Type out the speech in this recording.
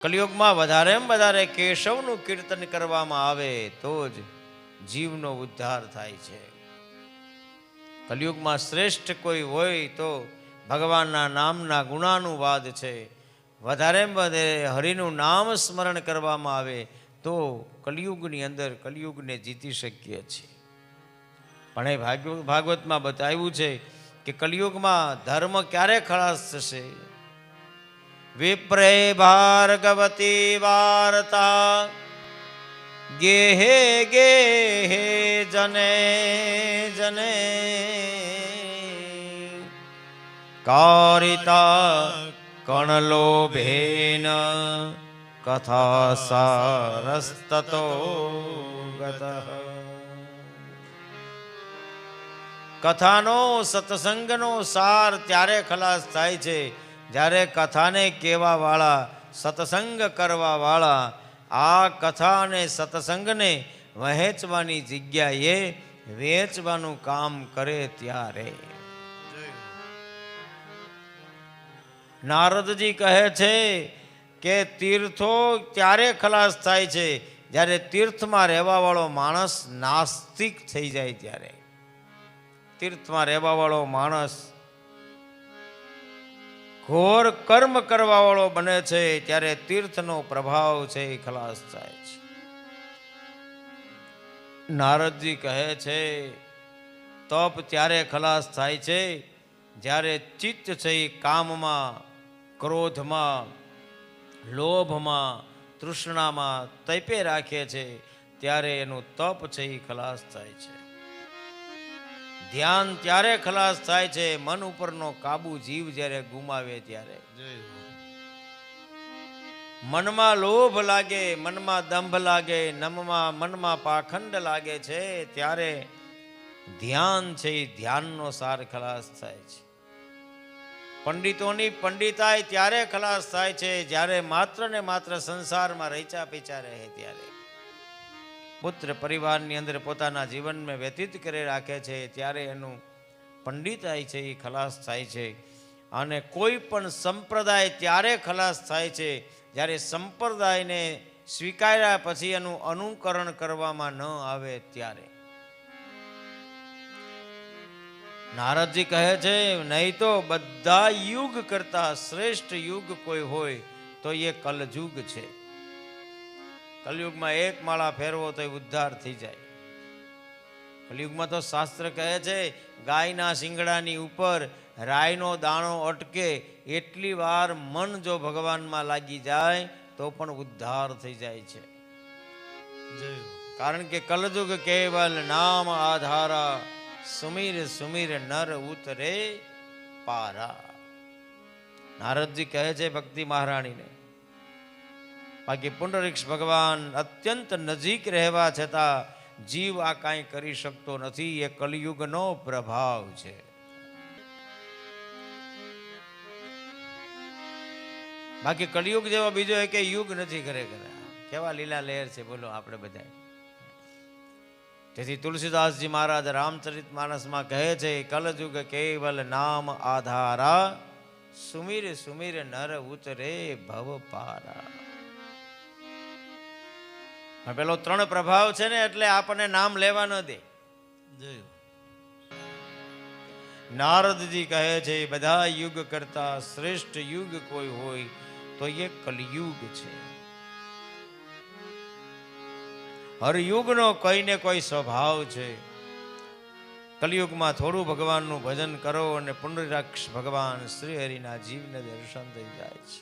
કલિયુગમાં વધારે કેશવનું કીર્તન કરવામાં આવે તો જ જીવનો ઉદ્ધાર થાય છે. કલિયુગમાં શ્રેષ્ઠ કોઈ હોય તો ભગવાનના નામના ગુણાનુવાદ છે. વધારે હરિનું નામ સ્મરણ કરવામાં આવે તો કલિયુગની અંદર કલિયુગને જીતી શકીએ છીએ. પણ એ ભાગવતમાં બતાવ્યું છે કે કલિયુગમાં ધર્મ ક્યારે ખલાસ થશે? વિપ્રે ભાર્ગવતી વાર્તા ગેહે ગેહે જને જને કારિતા કણલોભેન કથા સારસ્તતો ગતઃ. કથાનો સત્સંગનો સાર ત્યારે ખલાસ થાય છે જ્યારે કથાને કહેવા વાળા, સત્સંગ કરવા વાળા આ કથા અને સત્સંગને વહેંચવાની જગ્યાએ વેચવાનું કામ કરે ત્યારે. નારદજી કહે છે કે તીર્થો ત્યારે ખલાસ થાય છે જ્યારે તીર્થમાં રહેવા વાળો માણસ નાસ્તિક થઈ જાય ત્યારે. તીર્થમાં રહેવા વાળો માણસ ઘોર કર્મ કરવા વાળો બને છે ત્યારે તીર્થનો પ્રભાવ છે એ ખલાસ થાય છે. નારદજી કહે છે તપ ત્યારે ખલાસ થાય છે જ્યારે ચિત્ત છે એ કામમાં, ક્રોધમાં, લોભમાં, તૃષ્ણામાં તપે રાખે છે ત્યારે એનું તપ છે એ ખલાસ થાય છે. ધ્યાન ત્યારે ખલાસ થાય છે મન ઉપરનો કાબુ જીવ જ્યારે ગુમાવે ત્યારે. મનમાં લોભ લાગે, મનમાં દંભ લાગે, મનમાં પાખંડ લાગે છે ત્યારે ધ્યાન છે એ ધ્યાનનો સાર ખલાસ થાય છે. પંડિતોની પંડિતાઈ ત્યારે ખલાસ થાય છે જ્યારે માત્ર ને માત્ર સંસારમાં રચા પીચા રહે ત્યારે. પુત્ર પરિવારની અંદર પોતાના જીવનમાં વ્યતીત કરી રાખે છે ત્યારે એનું પંડિતાઈ છે એ ખલાસ થાય છે. અને કોઈ પણ સંપ્રદાય ત્યારે ખલાસ થાય છે જ્યારે સંપ્રદાયને સ્વીકાર્યા પછી એનું અનુકરણ કરવામાં ન આવે ત્યારે. નારદજી કહે છે નહીં તો બધા યુગ કરતા શ્રેષ્ઠ યુગ કોઈ હોય તો એ કલયુગ છે. કલયુગમાં એક માળા ફેરવો તો ઉદ્ધાર થઈ જાય. કલયુગમાં તો શાસ્ત્ર કહે છે ગાયના શિંગડાની ઉપર રાયનો દાણો અટકે એટલી વાર મન જો ભગવાનમાં લાગી જાય તો પણ ઉદ્ધાર થઈ જાય છે. કારણ કે કલયુગ કેવલ નામ આધારા, સુમીર સુમીર નર ઉતરે પારા. નારદજી કહે છે ભક્તિ મહારાણીને. બાકી પુંડરીક્ષ ભગવાન અત્યંત નજીક રહેવા છતાં જીવ આ કાંઈ કરી શકતો નથી. એ કલિયુગનો પ્રભાવ છે. બાકી કલિયુગ જેવો બીજો એક યુગ નથી ખરેખર. કેવા લીલા લહેર છે બોલો આપણે બધા. તેથી તુલસીદાસજી મહારાજ રામચરિત માનસમાં કહે છે કલયુગ કેવલ નામ આધારા, સુમીર સુમીર નર ઉતરે ભવ પારા. પેલો 3 પ્રભાવ છે ને એટલે આપણને નામ લેવા ન દે. નારદજી કહે છે બધા યુગ કરતા શ્રેષ્ઠ યુગ કોઈ હોય તો એ કલયુગ છે. હર યુગનો કોઈ ને કોઈ સ્વભાવ છે. કલયુગમાં થોડું ભગવાનનું ભજન કરો અને પુંડરીકાક્ષ ભગવાન શ્રી હરિના જીવને દર્શન થઈ જાય છે.